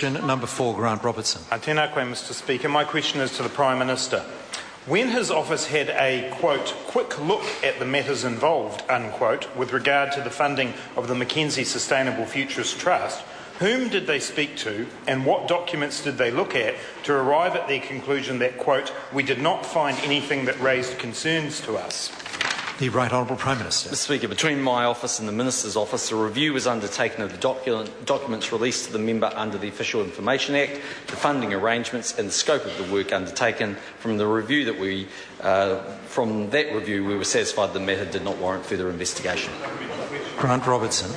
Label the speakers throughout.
Speaker 1: Number 4, Grant Robertson.
Speaker 2: Tēnā koe, Mr Speaker. My question is to the Prime Minister. When his office had a, quote, quick look at the matters involved, unquote, with regard to the funding of the Mackenzie Sustainable Futures Trust, whom did they speak to and what documents did they look at to arrive at their conclusion that, quote, we did not find anything that raised concerns to us?
Speaker 1: The Right Honourable Prime Minister.
Speaker 3: Mr Speaker, between my office and the Minister's office, a review was undertaken of the documents released to the member under the Official Information Act, the funding arrangements and the scope of the work undertaken. From that review, we were satisfied the matter did not warrant further investigation.
Speaker 1: Grant Robertson.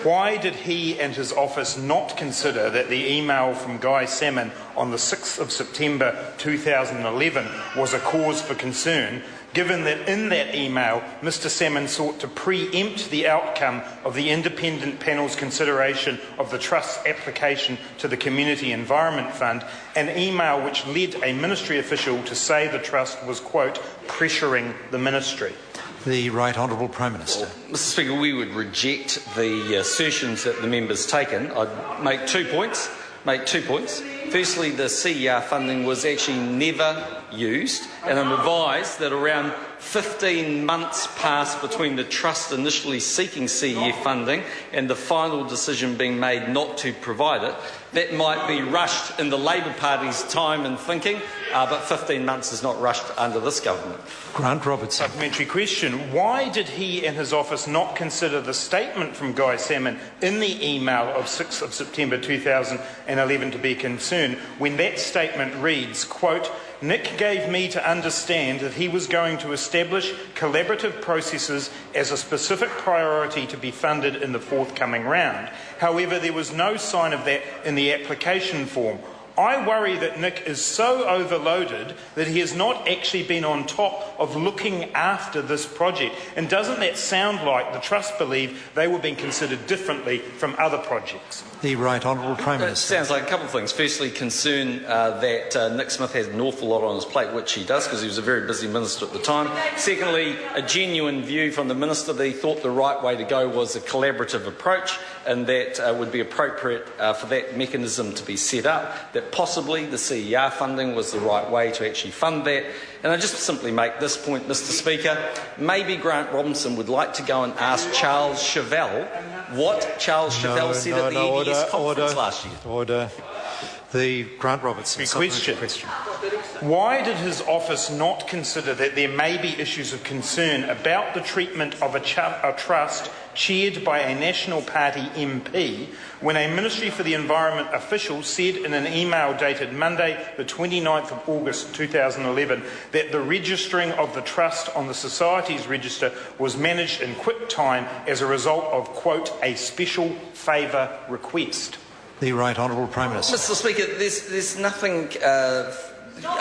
Speaker 2: Why did he and his office not consider that the email from Guy Salmon on the 6th of September 2011 was a cause for concern, given that in that email Mr Salmon sought to preempt the outcome of the independent panel's consideration of the Trust's application to the Community Environment Fund, an email which led a ministry official to say the Trust was, quote, pressuring the ministry?
Speaker 1: The Right Honourable Prime Minister.
Speaker 3: Mr Speaker, we would reject the assertions that the member's taken. I'd make 2 points. Firstly, the CER funding was actually never used, and I'm advised that around 15 months passed between the Trust initially seeking CEF funding and the final decision being made not to provide it. That might be rushed in the Labor Party's time and thinking, but 15 months is not rushed under this government.
Speaker 1: Grant Robertson.
Speaker 2: Supplementary question. Why did he and his office not consider the statement from Guy Salmon in the email of 6th of September 2011 to be a concern when that statement reads, quote, Nick gave me to understand that he was going to establish collaborative processes as a specific priority to be funded in the forthcoming round. However, there was no sign of that in the application form. I worry that Nick is so overloaded that he has not actually been on top of looking after this project. And doesn't that sound like the Trust believe they were being considered differently from other projects?
Speaker 1: The Right Honourable Prime Minister.
Speaker 3: It sounds like a couple of things. Firstly, concern that Nick Smith has an awful lot on his plate, which he does because he was a very busy minister at the time. Secondly, a genuine view from the minister that he thought the right way to go was a collaborative approach and that would be appropriate for that mechanism to be set up, that possibly the CER funding was the right way to actually fund that. And I just simply make this point, Mr Speaker, maybe Grant Robertson would like to go and ask Charles Chevelle what Charles Chevelle said at the EDS conference last year.
Speaker 1: Order. The Grant Robertson.
Speaker 2: Question. Why did his office not consider that there may be issues of concern about the treatment of a trust chaired by a National Party MP when a Ministry for the Environment official said in an email dated Monday the 29th of August 2011 that the registering of the trust on the Society's register was managed in quick time as a result of, quote, a special favour request?
Speaker 1: The Right Honourable Prime Minister.
Speaker 3: Mr Speaker, there's nothing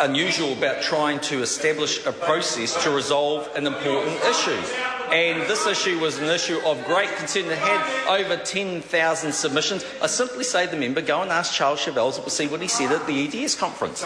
Speaker 3: unusual about trying to establish a process to resolve an important issue. And this issue was an issue of great concern that had over 10,000 submissions. I simply say to the member, go and ask Charles Chevelle to see what he said at the EDS conference.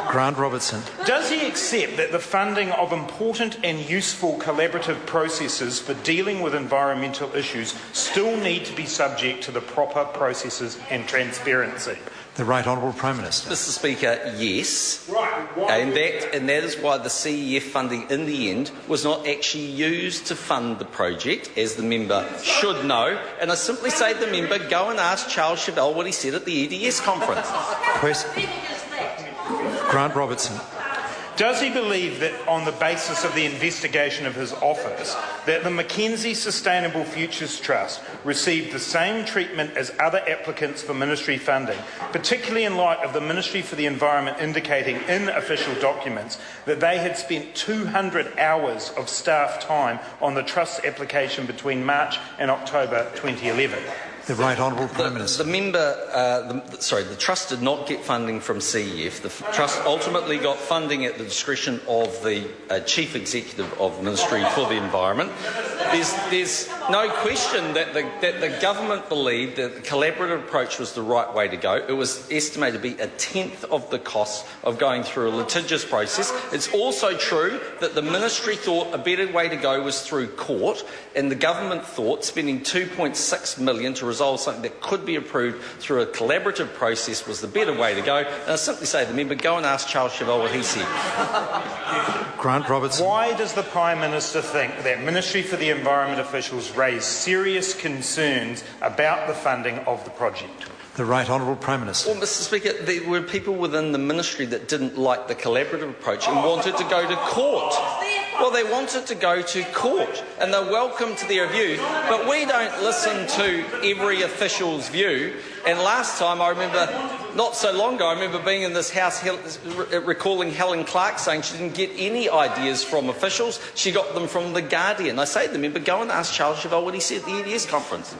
Speaker 1: Grant Robertson.
Speaker 2: Does he accept that the funding of important and useful collaborative processes for dealing with environmental issues still need to be subject to the proper processes and transparency?
Speaker 1: The Right Honourable Prime Minister.
Speaker 3: Mr Speaker, yes. And that is why the CEF funding in the end was not actually used to fund the project, as the member should know. And I simply say to the member, go and ask Charles Chevelle what he said at the EDS conference.
Speaker 1: Grant Robertson.
Speaker 2: Does he believe that on the basis of the investigation of his office that the Mackenzie Sustainable Futures Trust received the same treatment as other applicants for ministry funding, particularly in light of the Ministry for the Environment indicating in official documents that they had spent 200 hours of staff time on the Trust's application between March and October 2011?
Speaker 1: The Right Honourable Prime Minister.
Speaker 3: The Trust did not get funding from CEF. The Trust ultimately got funding at the discretion of the Chief Executive of the Ministry for the Environment. There's No question that the government believed that the collaborative approach was the right way to go. It was estimated to be a tenth of the cost of going through a litigious process. It's also true that the ministry thought a better way to go was through court, and the government thought spending $2.6 million to resolve something that could be approved through a collaborative process was the better way to go. And I simply say to the member, go and ask Charles Chauvel what he said.
Speaker 1: Grant Robertson.
Speaker 2: Why does the Prime Minister think that Ministry for the Environment officials raised serious concerns about the funding of the project?
Speaker 1: The Right Honourable Prime Minister.
Speaker 3: Well, Mr Speaker, there were people within the ministry that didn't like the collaborative approach and wanted to go to court. Well, they wanted to go to court, and they're welcome to their view, but we don't listen to every official's view. And last time, I remember, not so long ago, I remember being in this House recalling Helen Clark saying she didn't get any ideas from officials, she got them from The Guardian. I say to the member, go and ask Charles Chauvel what he said at the EDS conference.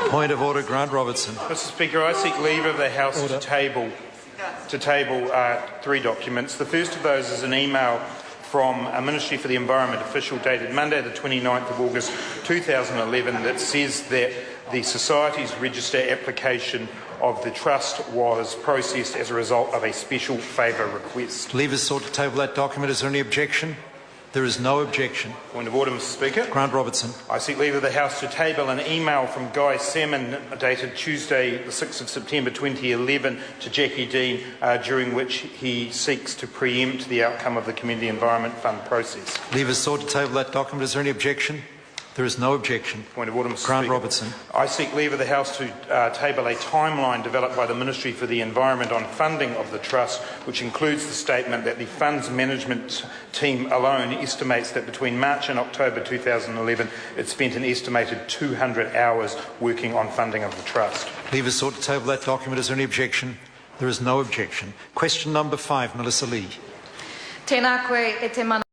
Speaker 1: Point of order, Grant Robertson.
Speaker 2: Mr Speaker, I seek leave of the House to table three documents. The first of those is an email from a Ministry for the Environment official dated Monday the 29th of August 2011 that says that the Society's register application of the Trust was processed as a result of a special favour request.
Speaker 1: Leave is sought to table that document. Is there any objection? There is no objection.
Speaker 2: Point of order, Mr Speaker.
Speaker 1: Grant Robertson.
Speaker 2: I seek leave of the House to table an email from Guy Salmon dated Tuesday the 6th of September 2011 to Jackie Dean during which he seeks to preempt the outcome of the Community Environment Fund process.
Speaker 1: Leave is sought to table that document. Is there any objection? There is no objection.
Speaker 2: Point of order, Mr
Speaker 1: Grant
Speaker 2: Speaker.
Speaker 1: Robertson.
Speaker 2: I seek leave of the House to table a timeline developed by the Ministry for the Environment on funding of the Trust, which includes the statement that the fund's management team alone estimates that between March and October 2011 it spent an estimated 200 hours working on funding of the Trust.
Speaker 1: Leave is sought to table that document. Is there any objection? There is no objection. Question number 5, Melissa Lee.
Speaker 4: Tēnā koe e te mana.